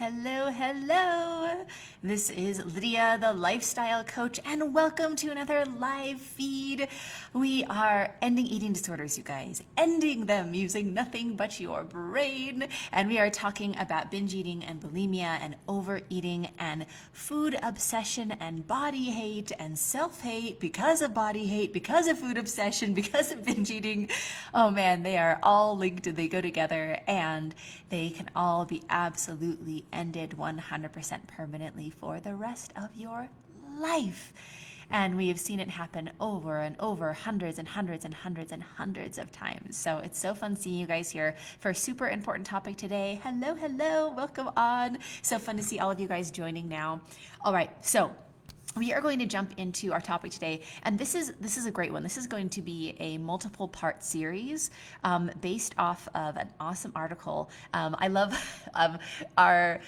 Hello, hello. This is Lydia, the lifestyle coach, and welcome to another live feed. We are ending eating disorders, you guys, ending them using nothing but your brain. And we are talking about binge eating and bulimia and overeating and food obsession and body hate and self-hate because of body hate, because of food obsession, because of binge eating. Oh man, they are all linked and they go together, and they can all be absolutely ended 100% permanently for the rest of your life. And we have seen it happen over and over, hundreds and hundreds and hundreds and hundreds of times. So it's so fun seeing you guys here for a super important topic today. Hello, hello, welcome on. So fun to see all of you guys joining now. All right, so we are going to jump into our topic today, and this is a great one. This is going to be a multiple part series based off of an awesome article. I love our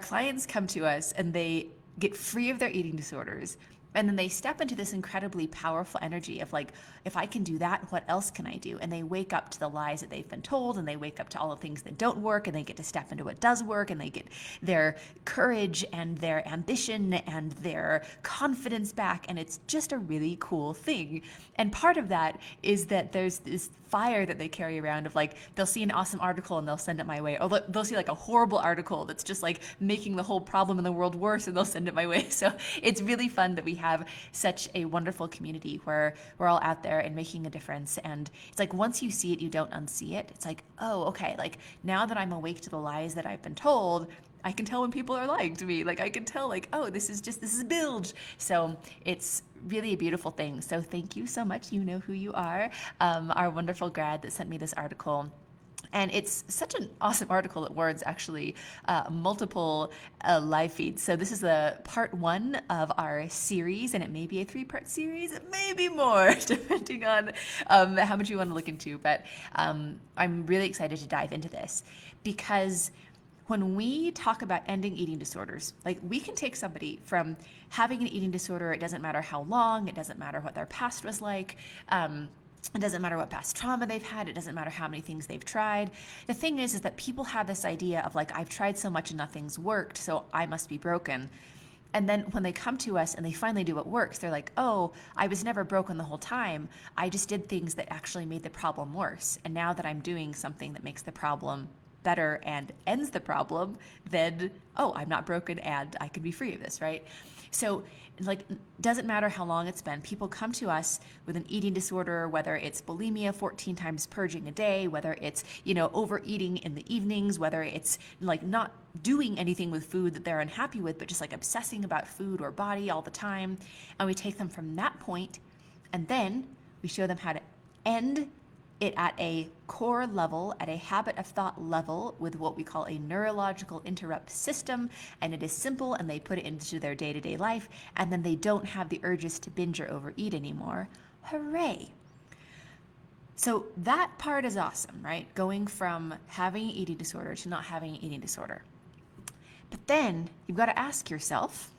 clients come to us and they get free of their eating disorders. And then they step into this incredibly powerful energy of like, if I can do that, what else can I do? And they wake up to the lies that they've been told, and they wake up to all the things that don't work, and they get to step into what does work, and they get their courage and their ambition and their confidence back. And it's just a really cool thing. And part of that is that there's this fire that they carry around of like, they'll see an awesome article and they'll send it my way. Or they'll see like a horrible article that's just like making the whole problem in the world worse, and they'll send it my way. So it's really fun that we have such a wonderful community where we're all out there and making a difference. And it's like, once you see it, you don't unsee it. It's like, oh, okay, like now that I'm awake to the lies that I've been told, I can tell when people are lying to me. Like I can tell like, oh, this is bilge. So it's really a beautiful thing. So thank you so much. You know who you are. Our wonderful grad that sent me this article. And it's such an awesome article. It warrants actually multiple live feeds. So this is the part one of our series, and it may be a 3-part series, it may be more, depending on how much you want to look into. But I'm really excited to dive into this, because when we talk about ending eating disorders, like we can take somebody from having an eating disorder, it doesn't matter how long, it doesn't matter what their past was like, it doesn't matter what past trauma they've had, it doesn't matter how many things they've tried. The thing is that people have this idea of like, I've tried so much and nothing's worked, so I must be broken. And then when they come to us and they finally do what works, they're like, oh, I was never broken the whole time. I just did things that actually made the problem worse. And now that I'm doing something that makes the problem better and ends the problem, then, oh, I'm not broken and I can be free of this, right? So like, doesn't matter how long it's been, people come to us with an eating disorder, whether it's bulimia, 14 times purging a day, whether it's, overeating in the evenings, whether it's like not doing anything with food that they're unhappy with, but just like obsessing about food or body all the time. And we take them from that point, and then we show them how to end it at a core level, at a habit of thought level, with what we call a neurological interrupt system. And it is simple, and they put it into their day-to-day life, and then they don't have the urges to binge or overeat anymore. Hooray. So that part is awesome, right? Going from having an eating disorder to not having an eating disorder. But then you've got to ask yourself,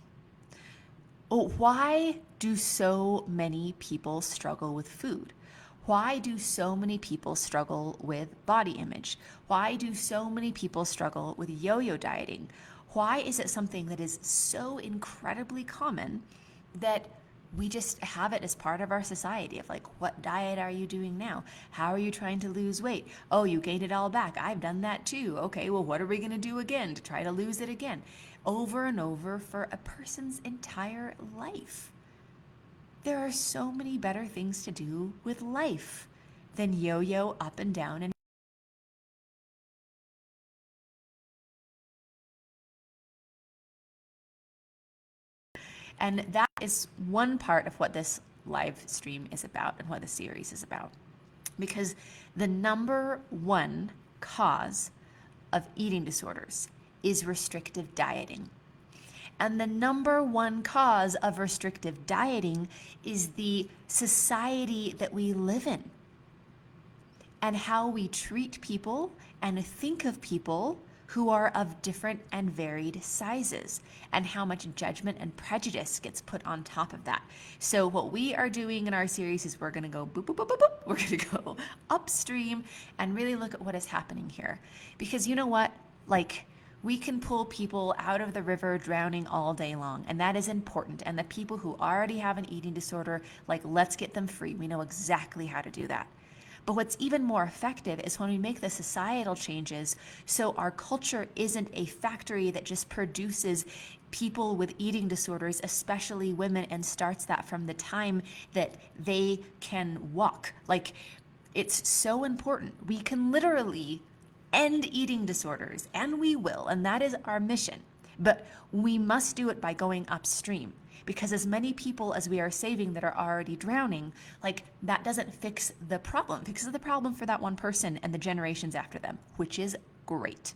oh, why do so many people struggle with food? Why do so many people struggle with body image? Why do so many people struggle with yo-yo dieting? Why is it something that is so incredibly common that we just have it as part of our society of like, what diet are you doing now? How are you trying to lose weight? Oh, you gained it all back. I've done that too. Okay, well, what are we going to do again to try to lose it again? Over and over for a person's entire life. There are so many better things to do with life than yo-yo up and down. And that is one part of what this live stream is about and what the series is about. Because the number one cause of eating disorders is restrictive dieting. And the number one cause of restrictive dieting is the society that we live in, and how we treat people and think of people who are of different and varied sizes, and how much judgment and prejudice gets put on top of that. So what we are doing in our series is we're going to go boop, boop, boop, boop, boop. We're going to go upstream and really look at what is happening here. Because you know what? Like, We can pull people out of the river drowning all day long, and that is important. And the people who already have an eating disorder, like, let's get them free. We know exactly how to do that. But what's even more effective is when we make the societal changes so our culture isn't a factory that just produces people with eating disorders, especially women, and starts that from the time that they can walk. Like, it's so important. We can literally end eating disorders, and we will, and that is our mission. But we must do it by going upstream, because as many people as we are saving that are already drowning, like, that doesn't fix the problem. It fixes the problem for that one person and the generations after them, which is great.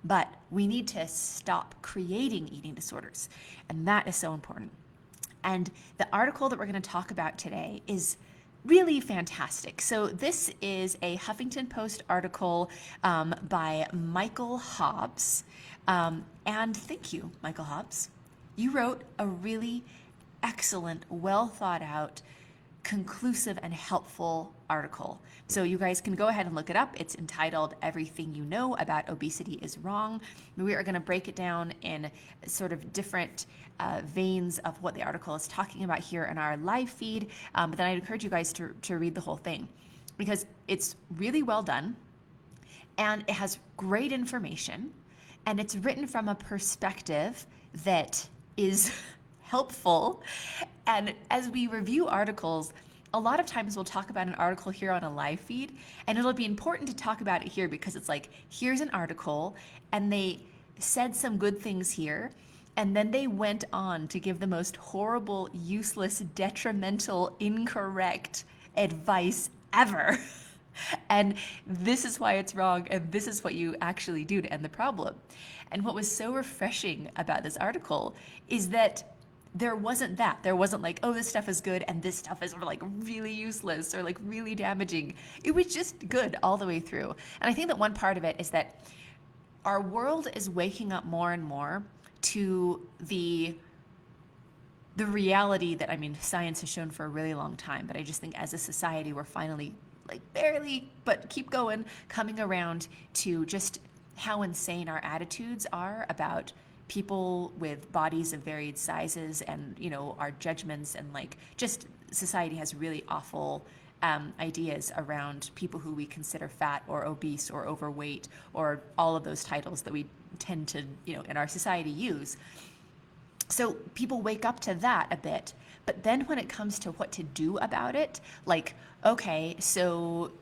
But we need to stop creating eating disorders, and that is so important. And the article that we're going to talk about today is really fantastic. So this is a Huffington Post article by Michael Hobbs. And thank you, Michael Hobbs. You wrote a really excellent, well thought out, conclusive, and helpful article. So you guys can go ahead and look it up. It's entitled "Everything You Know About Obesity is Wrong." We are going to break it down in sort of different veins of what the article is talking about here in our live feed. But then I'd encourage you guys to read the whole thing, because it's really well done and it has great information, and it's written from a perspective that is helpful. And as we review articles, a lot of times we'll talk about an article here on a live feed, and it'll be important to talk about it here because it's like, here's an article and they said some good things here, and then they went on to give the most horrible, useless, detrimental, incorrect advice ever. And this is why it's wrong, and this is what you actually do to end the problem. And what was so refreshing about this article is that there wasn't that. There wasn't like, oh, this stuff is good and this stuff is like really useless or like really damaging. It was just good all the way through. And I think that one part of it is that our world is waking up more and more to the reality that, I mean, science has shown for a really long time, but I just think as a society, we're finally, like, barely, but keep going, coming around to just how insane our attitudes are about people with bodies of varied sizes, and, you know, our judgments, and like, just society has really awful ideas around people who we consider fat or obese or overweight, or all of those titles that we tend to, you know, in our society use. So people wake up to that a bit, but then when it comes to what to do about it, like, okay, so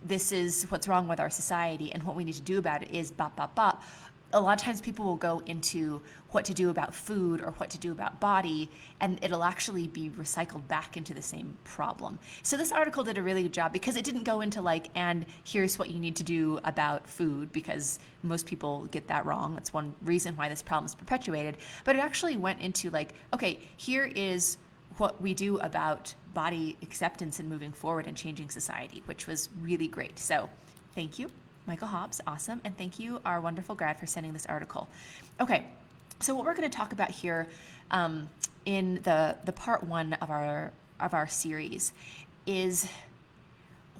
this is what's wrong with our society, and what we need to do about it is bop, bop, bop. A lot of times people will go into what to do about food or what to do about body, and it'll actually be recycled back into the same problem. So this article did a really good job, because it didn't go into like, and here's what you need to do about food, because most people get that wrong. That's one reason why this problem is perpetuated. But it actually went into like, okay, here is what we do about body acceptance and moving forward and changing society, which was really great. So thank you, Michael Hobbs, awesome. And thank you, our wonderful grad, for sending this article. Okay, so what we're going to talk about here in the part one of our series is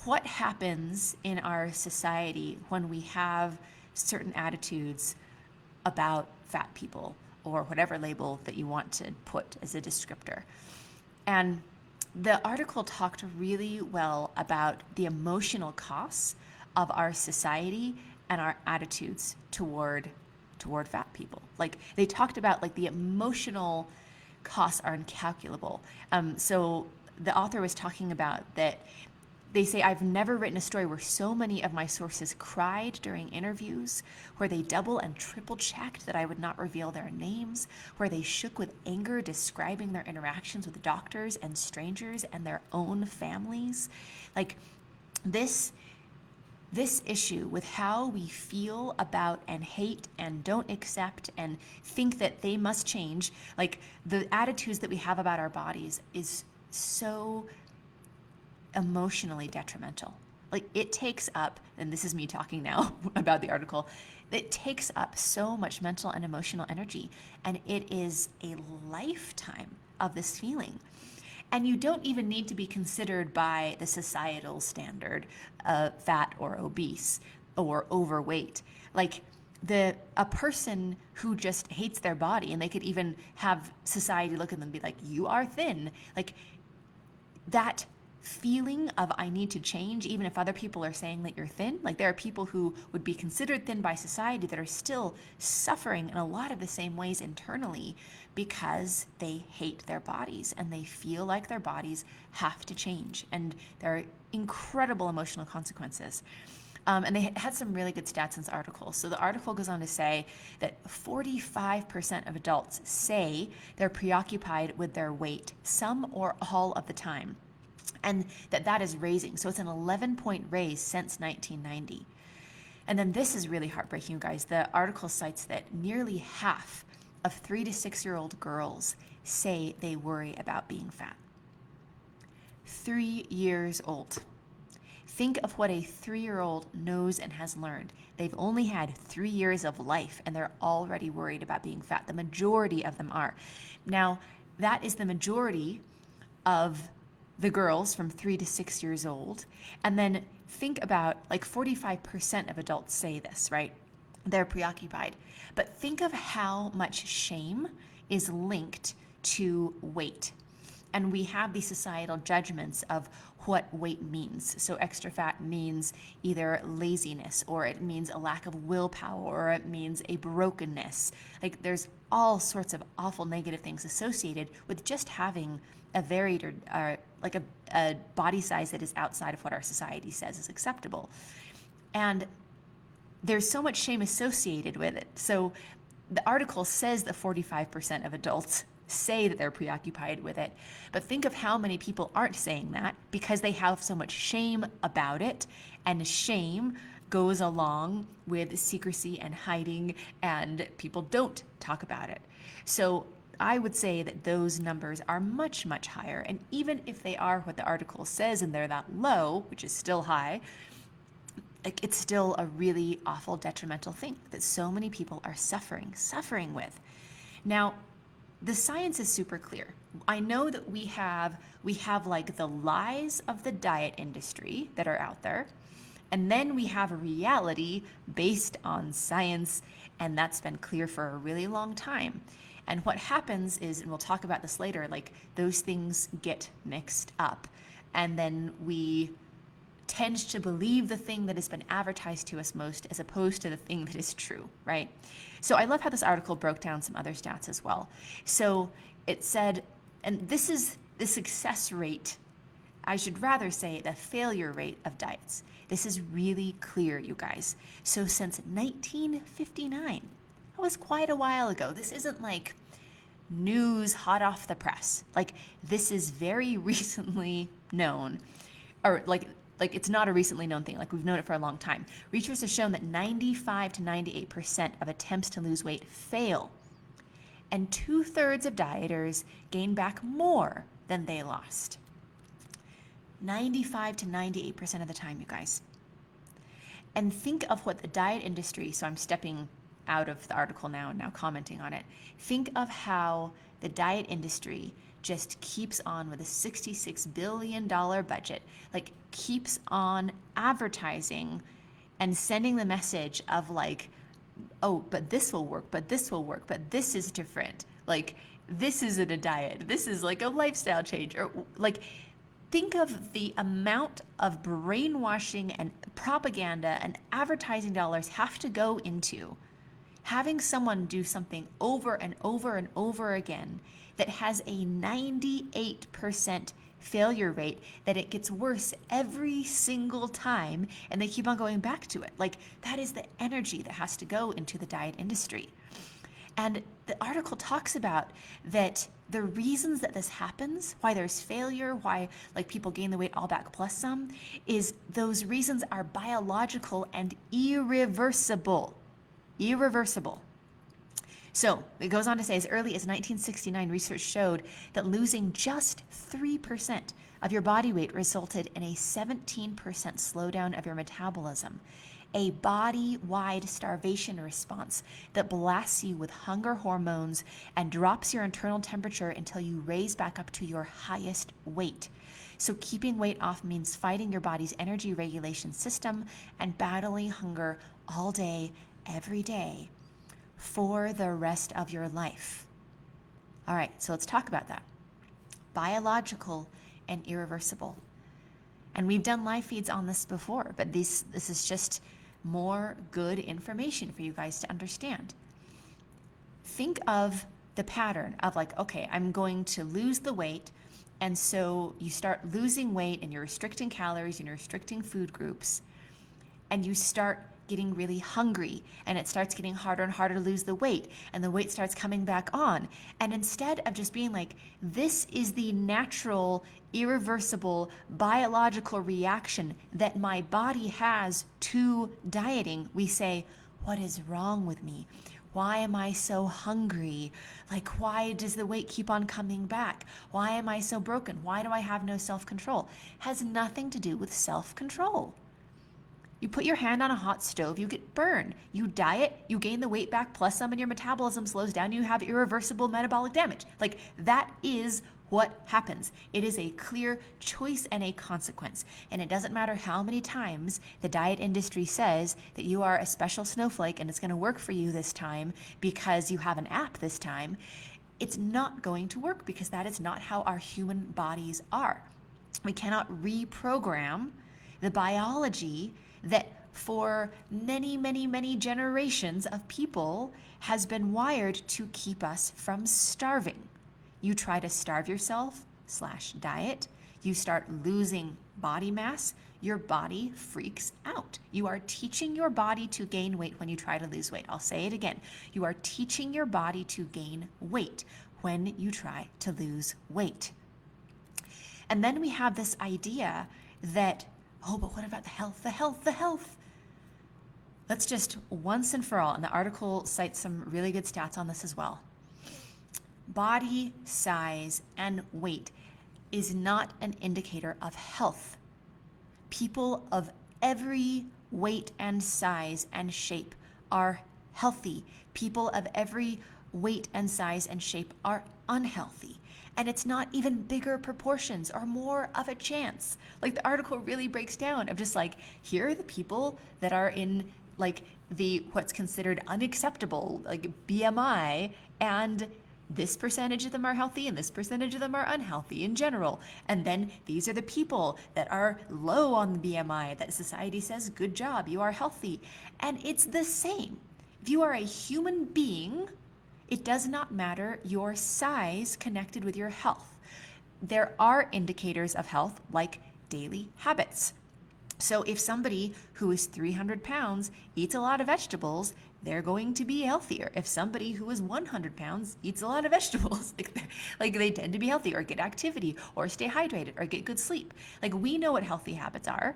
what happens in our society when we have certain attitudes about fat people, or whatever label that you want to put as a descriptor. And the article talked really well about the emotional costs of our society and our attitudes toward fat people. Like, they talked about like the emotional costs are incalculable. So the author was talking about that. They say, I've never written a story where so many of my sources cried during interviews, where they double and triple checked that I would not reveal their names, where they shook with anger describing their interactions with doctors and strangers and their own families. Like, this issue with how we feel about and hate and don't accept and think that they must change, like the attitudes that we have about our bodies, is so emotionally detrimental. Like, it takes up, and this is me talking now about the article, it takes up so much mental and emotional energy, and it is a lifetime of this feeling. And you don't even need to be considered by the societal standard fat or obese or overweight. Like, a person who just hates their body, and they could even have society look at them and be like, you are thin. Like that feeling of I need to change, even if other people are saying that you're thin. Like there are people who would be considered thin by society that are still suffering in a lot of the same ways internally because they hate their bodies and they feel like their bodies have to change. And there are incredible emotional consequences. And they had some really good stats in this article. So the article goes on to say that 45% of adults say they're preoccupied with their weight, some or all of the time, and that is raising. So it's an 11-point raise since 1990. And then this is really heartbreaking, you guys. The article cites that nearly half of 3 to 6-year-old girls say they worry about being fat. 3 years old. Think of what a 3-year-old knows and has learned. They've only had 3 years of life and they're already worried about being fat. The majority of them are. Now, that is the majority of the girls from 3 to 6 years old. And then think about like 45% of adults say this, right? They're preoccupied. But think of how much shame is linked to weight. And we have these societal judgments of what weight means. So extra fat means either laziness, or it means a lack of willpower, or it means a brokenness. Like there's all sorts of awful negative things associated with just having a varied or like a body size that is outside of what our society says is acceptable. And there's so much shame associated with it. So the article says that 45% of adults say that they're preoccupied with it, but think of how many people aren't saying that because they have so much shame about it, and shame goes along with secrecy and hiding, and people don't talk about it. So I would say that those numbers are much, much higher, and even if they are what the article says and they're that low, which is still high, it's still a really awful, detrimental thing that so many people are suffering with. Now, the science is super clear. I know that we have like the lies of the diet industry that are out there, and then we have a reality based on science, and that's been clear for a really long time. And what happens is, and we'll talk about this later, like those things get mixed up, and then we tend to believe the thing that has been advertised to us most as opposed to the thing that is true, right? So I love how this article broke down some other stats as well. So it said, and this is the success rate, I should rather say the failure rate of diets. This is really clear, you guys. So since 1959, that was quite a while ago. This isn't like news hot off the press. Like this is very recently known, or like it's not a recently known thing. Like we've known it for a long time. Research has shown that 95 to 98% of attempts to lose weight fail, and 2/3 of dieters gain back more than they lost. 95 to 98% of the time, you guys. And think of what the diet industry, so I'm stepping out of the article now and now commenting on it. Think of how the diet industry just keeps on with a $66 billion budget, like keeps on advertising and sending the message of like, oh, but this will work, but this will work, but this is different. Like this isn't a diet. This is like a lifestyle change. Or like, think of the amount of brainwashing and propaganda and advertising dollars have to go into having someone do something over and over and over again that has a 98% failure rate, that it gets worse every single time and they keep on going back to it. Like that is the energy that has to go into the diet industry. And the article talks about that the reasons that this happens, why there's failure, why like people gain the weight all back plus some, is those reasons are biological and irreversible. Irreversible. So it goes on to say, as early as 1969, research showed that losing just 3% of your body weight resulted in a 17% slowdown of your metabolism, a body-wide starvation response that blasts you with hunger hormones and drops your internal temperature until you raise back up to your highest weight. So keeping weight off means fighting your body's energy regulation system and battling hunger all day, every day for the rest of your life. All right, so let's talk about that. Biological and irreversible. And we've done live feeds on this before, but this is just more good information for you guys to understand. Think of the pattern of like, okay, I'm going to lose the weight. And so you start losing weight and you're restricting calories and you're restricting food groups, and you start getting really hungry, and it starts getting harder and harder to lose the weight, and the weight starts coming back on. And instead of just being like, this is the natural, irreversible, biological reaction that my body has to dieting, we say, what is wrong with me? Why am I so hungry? Like, why does the weight keep on coming back? Why am I so broken? Why do I have no self-control? Has nothing to do with self-control. You put your hand on a hot stove, you get burned. You diet, you gain the weight back plus some, and your metabolism slows down. You have irreversible metabolic damage. Like, that is what happens. It is a clear choice and a consequence. And it doesn't matter how many times the diet industry says that you are a special snowflake and it's going to work for you this time because you have an app this time. It's not going to work because that is not how our human bodies are. We cannot reprogram the biology that for many, many, many generations of people has been wired to keep us from starving. You try to starve yourself / diet, you start losing body mass, your body freaks out. You are teaching your body to gain weight when you try to lose weight. I'll say it again. You are teaching your body to gain weight when you try to lose weight. And then we have this idea that, oh, but what about the health, the health, the health? Let's just once and for all, and the article cites some really good stats on this as well. Body size and weight is not an indicator of health. People of every weight and size and shape are healthy. People of every weight and size and shape are unhealthy. And it's not even bigger proportions or more of a chance. Like, the article really breaks down of just like, here are the people that are in like the what's considered unacceptable, like BMI, and this percentage of them are healthy and this percentage of them are unhealthy in general. And then these are the people that are low on the BMI that society says, good job, you are healthy. And it's the same. If you are a human being, it does not matter your size connected with your health. There are indicators of health like daily habits. So if somebody who is 300 pounds eats a lot of vegetables, they're going to be healthier. If somebody who is 100 pounds eats a lot of vegetables, like they tend to be healthy or get activity or stay hydrated or get good sleep. Like, we know what healthy habits are.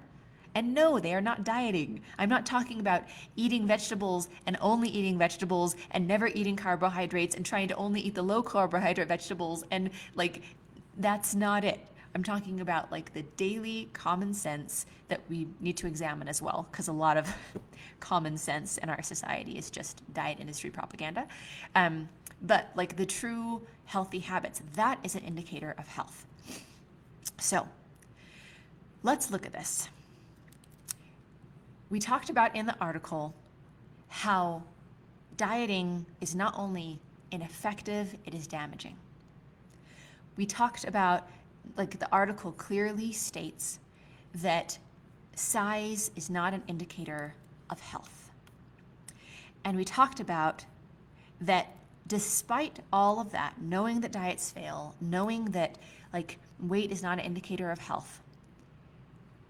And no, they are not dieting. I'm not talking about eating vegetables and only eating vegetables and never eating carbohydrates and trying to only eat the low carbohydrate vegetables, and like, that's not it. I'm talking about like the daily common sense that we need to examine as well, because a lot of common sense in our society is just diet industry propaganda. But like the true healthy habits, that is an indicator of health. So let's look at this. We talked about in the article how dieting is not only ineffective, it is damaging. We talked about, like, the article clearly states that size is not an indicator of health. And we talked about that despite all of that, knowing that diets fail, knowing that like weight is not an indicator of health,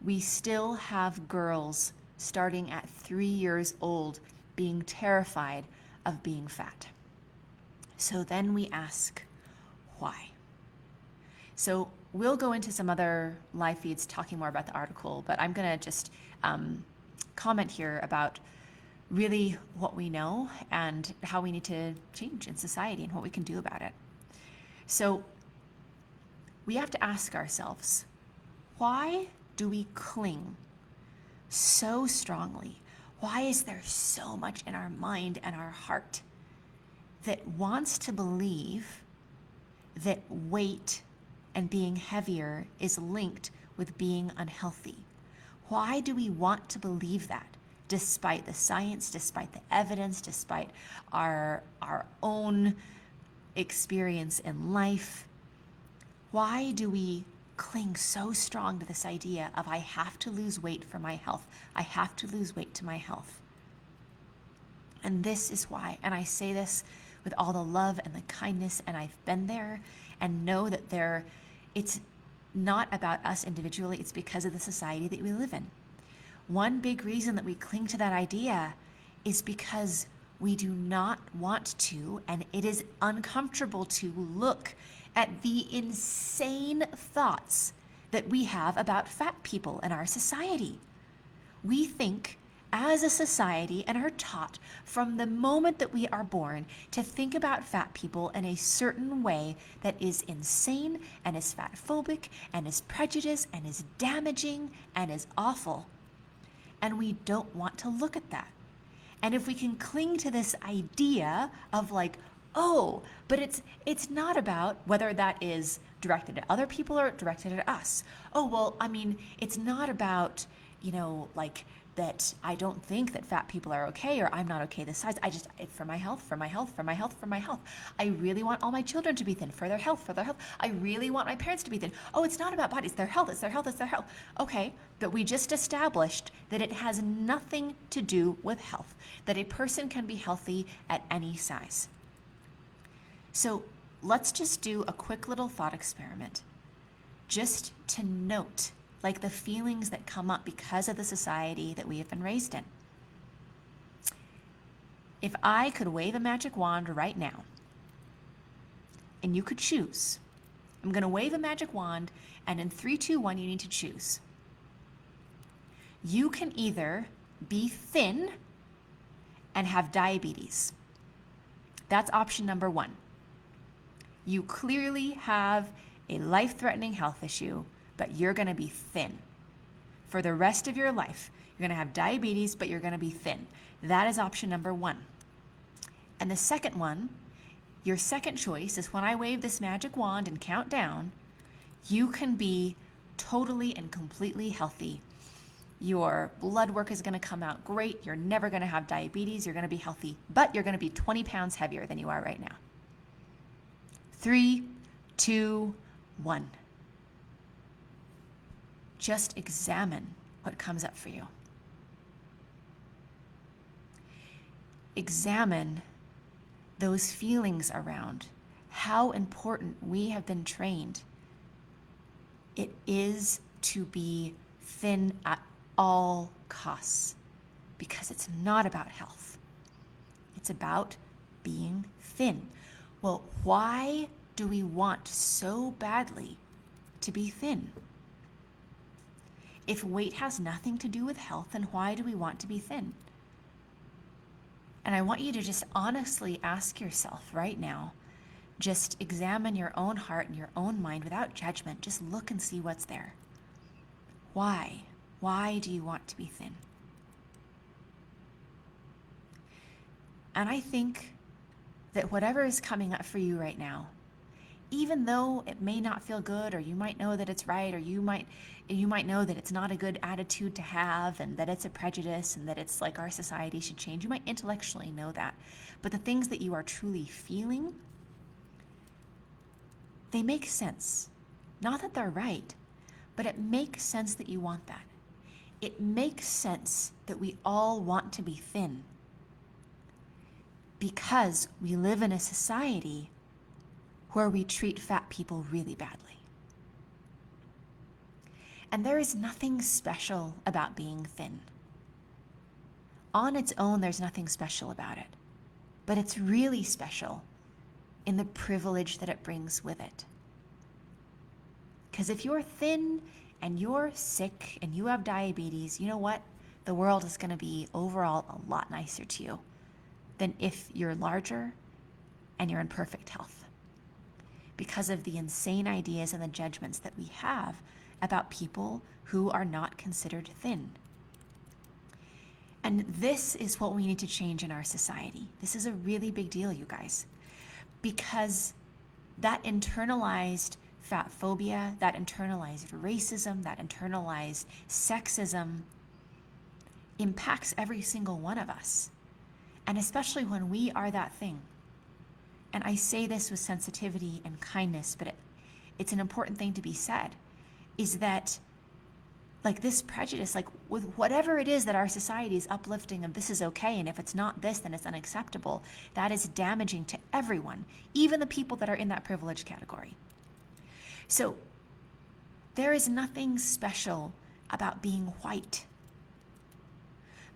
we still have girls starting at 3 years old being terrified of being fat. So then we ask, why? So we'll go into some other live feeds talking more about the article, but I'm going to just comment here about really what we know and how we need to change in society and what we can do about it. So we have to ask ourselves, why do we cling so strongly? Why is there so much in our mind and our heart that wants to believe that weight and being heavier is linked with being unhealthy? Why do we want to believe that, despite the science, despite the evidence, despite our own experience in life? Why do we cling so strong to this idea of I have to lose weight for my health? I have to lose weight to my health. And this is why, and I say this with all the love and the kindness, and I've been there and know that it's not about us individually, it's because of the society that we live in. One big reason that we cling to that idea is because we do not want to, and it is uncomfortable to look at the insane thoughts that we have about fat people in our society. We think as a society and are taught from the moment that we are born to think about fat people in a certain way that is insane and is fat phobic and is prejudiced and is damaging and is awful. And we don't want to look at that. And if we can cling to this idea of like, oh, but it's not about whether that is directed at other people or directed at us. Oh, well, I mean, it's not about, like that I don't think that fat people are okay or I'm not okay this size. For my health. I really want all my children to be thin for their health. I really want my parents to be thin. Oh, it's not about bodies, their health, it's their health. Okay, but we just established that it has nothing to do with health, that a person can be healthy at any size. So let's just do a quick little thought experiment, just to note like the feelings that come up because of the society that we have been raised in. If I could wave a magic wand right now, and you could choose, I'm gonna wave a magic wand, and in 3, 2, 1, you need to choose. You can either be thin and have diabetes. That's option number 1. You clearly have a life-threatening health issue, but you're gonna be thin. For the rest of your life, you're gonna have diabetes, but you're gonna be thin. That is option number 1. And the second one, your second choice is when I wave this magic wand and count down, you can be totally and completely healthy. Your blood work is gonna come out great. You're never gonna have diabetes. You're gonna be healthy, but you're gonna be 20 pounds heavier than you are right now. 3, 2, 1. Just examine what comes up for you. Examine those feelings around how important we have been trained it is to be thin at all costs, because it's not about health. It's about being thin. Well, why do we want so badly to be thin? If weight has nothing to do with health, then why do we want to be thin? And I want you to just honestly ask yourself right now, just examine your own heart and your own mind without judgment. Just look and see what's there. Why? Why do you want to be thin? And I think that whatever is coming up for you right now, even though it may not feel good, or you might know that it's right, or you might know that it's not a good attitude to have, and that it's a prejudice, and that it's like our society should change. You might intellectually know that. But the things that you are truly feeling, they make sense. Not that they're right, but it makes sense that you want that. It makes sense that we all want to be thin, because we live in a society where we treat fat people really badly. And there is nothing special about being thin. On its own, there's nothing special about it, but it's really special in the privilege that it brings with it. Because if you're thin and you're sick and you have diabetes, you know what? The world is gonna be overall a lot nicer to you than if you're larger and you're in perfect health, because of the insane ideas and the judgments that we have about people who are not considered thin. And this is what we need to change in our society. This is a really big deal, you guys, because that internalized fat phobia, that internalized racism, that internalized sexism impacts every single one of us. And especially when we are that thing. And I say this with sensitivity and kindness, but it's an important thing to be said, is that like this prejudice, like with whatever it is that our society is uplifting of this is okay, and if it's not this, then it's unacceptable, that is damaging to everyone, even the people that are in that privileged category. So there is nothing special about being white.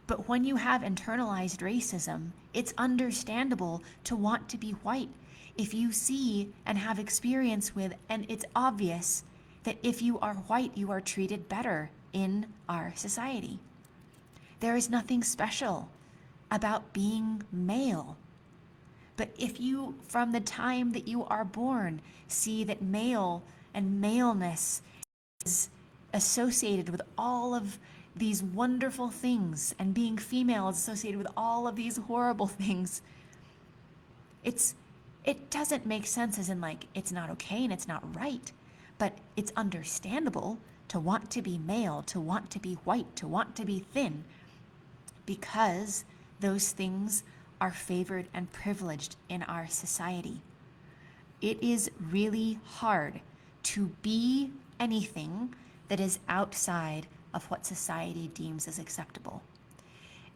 But when you have internalized racism, it's understandable to want to be white. If you see and have experience with, and it's obvious that if you are white, you are treated better in our society. There is nothing special about being male. But if you, from the time that you are born, see that male and maleness is associated with all of these wonderful things, and being female is associated with all of these horrible things, it doesn't make sense as in like it's not okay and it's not right, but it's understandable to want to be male, to want to be white, to want to be thin, because those things are favored and privileged in our society. It is really hard to be anything that is outside of what society deems as acceptable.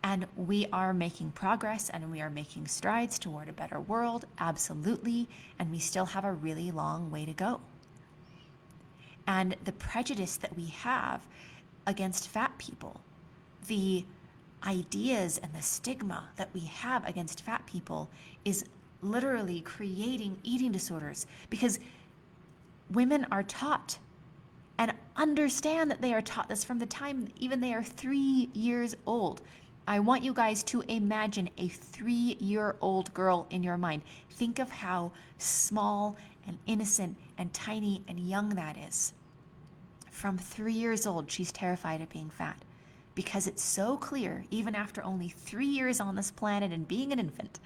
And we are making progress and we are making strides toward a better world, absolutely, and we still have a really long way to go. And the prejudice that we have against fat people, the ideas and the stigma that we have against fat people is literally creating eating disorders, because women are taught and understand that they are taught this from the time even they are 3 years old. I want you guys to imagine a 3-year-old girl in your mind. Think of how small and innocent and tiny and young that is. From 3 years old, she's terrified of being fat, because it's so clear, even after only 3 years on this planet and being an infant,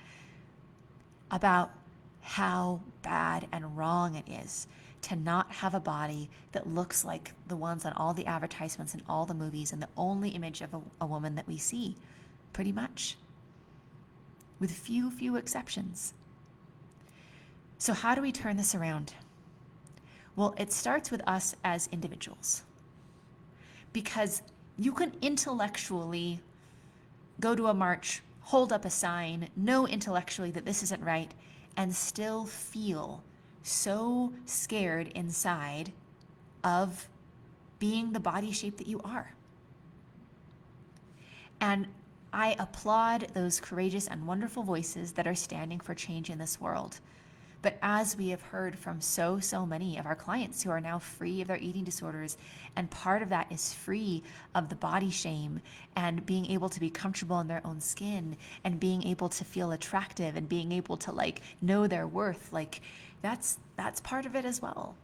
about how bad and wrong it is to not have a body that looks like the ones on all the advertisements and all the movies and the only image of a woman that we see, pretty much, with few exceptions. So how do we turn this around? Well, it starts with us as individuals, because you can intellectually go to a march, hold up a sign, know intellectually that this isn't right, and still feel so scared inside of being the body shape that you are. And I applaud those courageous and wonderful voices that are standing for change in this world. But as we have heard from so many of our clients who are now free of their eating disorders, and part of that is free of the body shame and being able to be comfortable in their own skin and being able to feel attractive and being able to like know their worth, like that's part of it as well.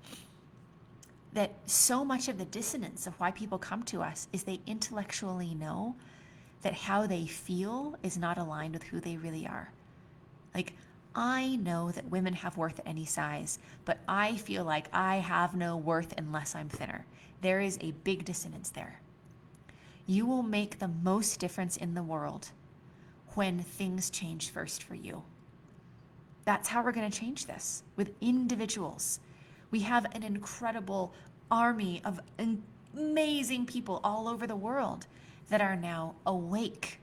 That so much of the dissonance of why people come to us is they intellectually know that how they feel is not aligned with who they really are. Like, I know that women have worth at any size, but I feel like I have no worth unless I'm thinner. There is a big dissonance there. You will make the most difference in the world when things change first for you. That's how we're going to change this, with individuals. We have an incredible army of amazing people all over the world that are now awake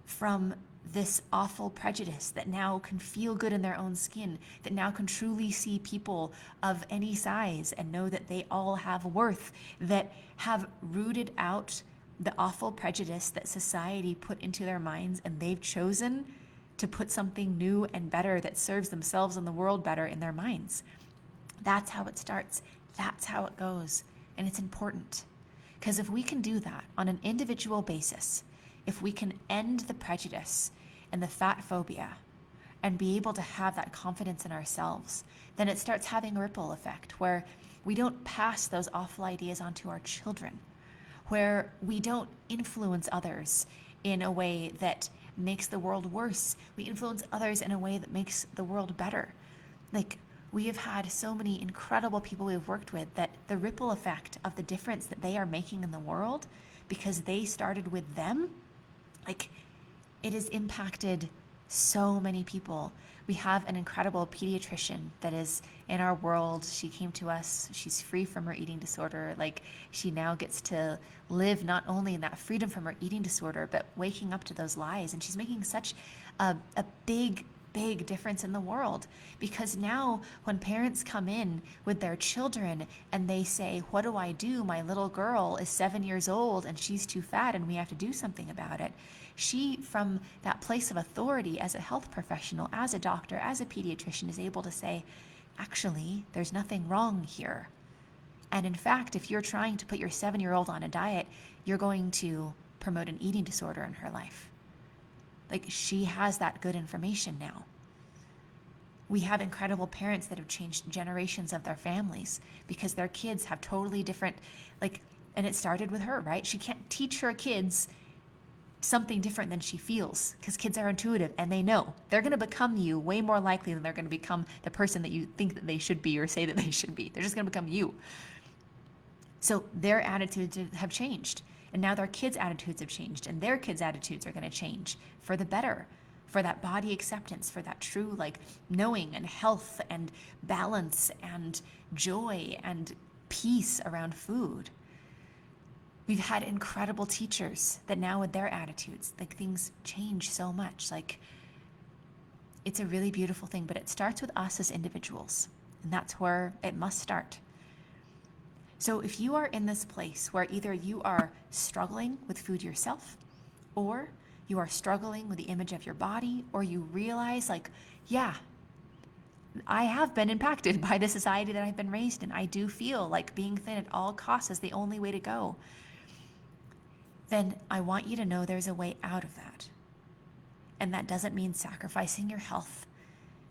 from this awful prejudice, that now can feel good in their own skin, that now can truly see people of any size and know that they all have worth, that have rooted out the awful prejudice that society put into their minds, and they've chosen to put something new and better that serves themselves and the world better in their minds. That's how it starts. That's how it goes. And it's important, because if we can do that on an individual basis, if we can end the prejudice and the fat phobia and be able to have that confidence in ourselves, then it starts having a ripple effect where we don't pass those awful ideas onto our children, where we don't influence others in a way that makes the world worse. We influence others in a way that makes the world better. Like, we have had so many incredible people we've worked with that the ripple effect of the difference that they are making in the world, because they started with them, Like, it has impacted so many people. We have an incredible pediatrician that is in our world. She came to us. She's free from her eating disorder. Like, she now gets to live not only in that freedom from her eating disorder, but waking up to those lies. And she's making such a big difference in the world, because now when parents come in with their children and they say, what do I do? My little girl is 7 years old and she's too fat and we have to do something about it. She, from that place of authority as a health professional, as a doctor, as a pediatrician, is able to say, actually, there's nothing wrong here. And in fact, if you're trying to put your 7-year-old on a diet, you're going to promote an eating disorder in her life. Like, she has that good information now. We have incredible parents that have changed generations of their families because their kids have totally different, and it started with her, right? She can't teach her kids something different than she feels, because kids are intuitive and they know. They're going to become you way more likely than they're going to become the person that you think that they should be or say that they should be. They're just going to become you. So their attitudes have changed. And now their kids' attitudes have changed, and their kids' attitudes are going to change for the better, for that body acceptance, for that true knowing and health and balance and joy and peace around food. We've had incredible teachers that now with their attitudes, things change so much. It's a really beautiful thing, but it starts with us as individuals, and that's where it must start. So if you are in this place where either you are struggling with food yourself, or you are struggling with the image of your body, or you realize yeah, I have been impacted by the society that I've been raised in. I do feel like being thin at all costs is the only way to go. Then I want you to know there's a way out of that. And that doesn't mean sacrificing your health.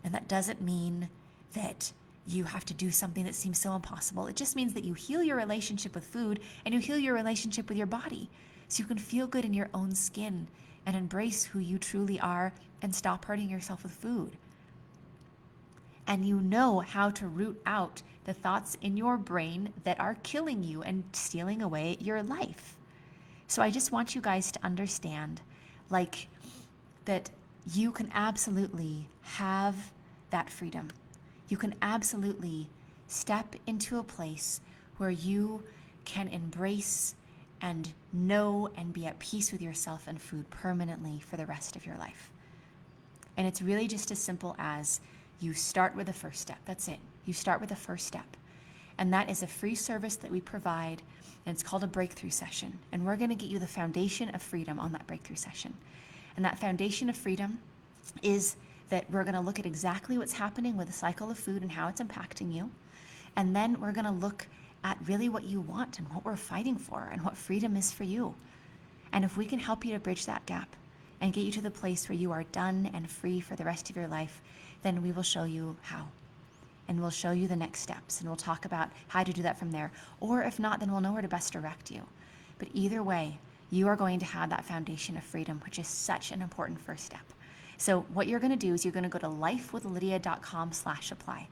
And that doesn't mean that you have to do something that seems so impossible. It just means that you heal your relationship with food and you heal your relationship with your body, so you can feel good in your own skin and embrace who you truly are and stop hurting yourself with food. And you know how to root out the thoughts in your brain that are killing you and stealing away your life. So I just want you guys to understand that you can absolutely have that freedom. You can absolutely step into a place where you can embrace and know and be at peace with yourself and food permanently for the rest of your life. And it's really just as simple as you start with the first step. That's it. You start with the first step. And that is a free service that we provide, and it's called a breakthrough session. And we're going to get you the foundation of freedom on that breakthrough session. And that foundation of freedom is that we're going to look at exactly what's happening with the cycle of food and how it's impacting you. And then we're going to look at really what you want and what we're fighting for and what freedom is for you. And if we can help you to bridge that gap and get you to the place where you are done and free for the rest of your life, then we will show you how. And we'll show you the next steps, and we'll talk about how to do that from there. Or if not, then we'll know where to best direct you. But either way, you are going to have that foundation of freedom, which is such an important first step. So what you're going to do is you're going to go to lifewithlydia.com/apply.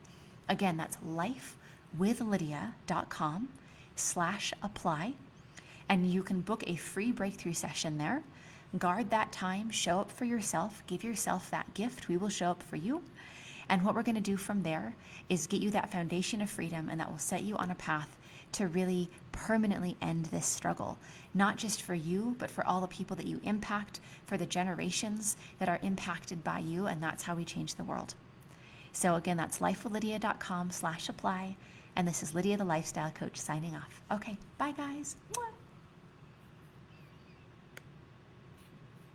Again, that's lifewithlydia.com/apply. And you can book a free breakthrough session there. Guard that time, show up for yourself, give yourself that gift. We will show up for you. And what we're going to do from there is get you that foundation of freedom, and that will set you on a path to really permanently end this struggle, not just for you, but for all the people that you impact, for the generations that are impacted by you, and that's how we change the world. So again, that's lifewithlydia.com/apply, and this is Lydia, the Lifestyle Coach, signing off. Okay, bye guys. Mwah.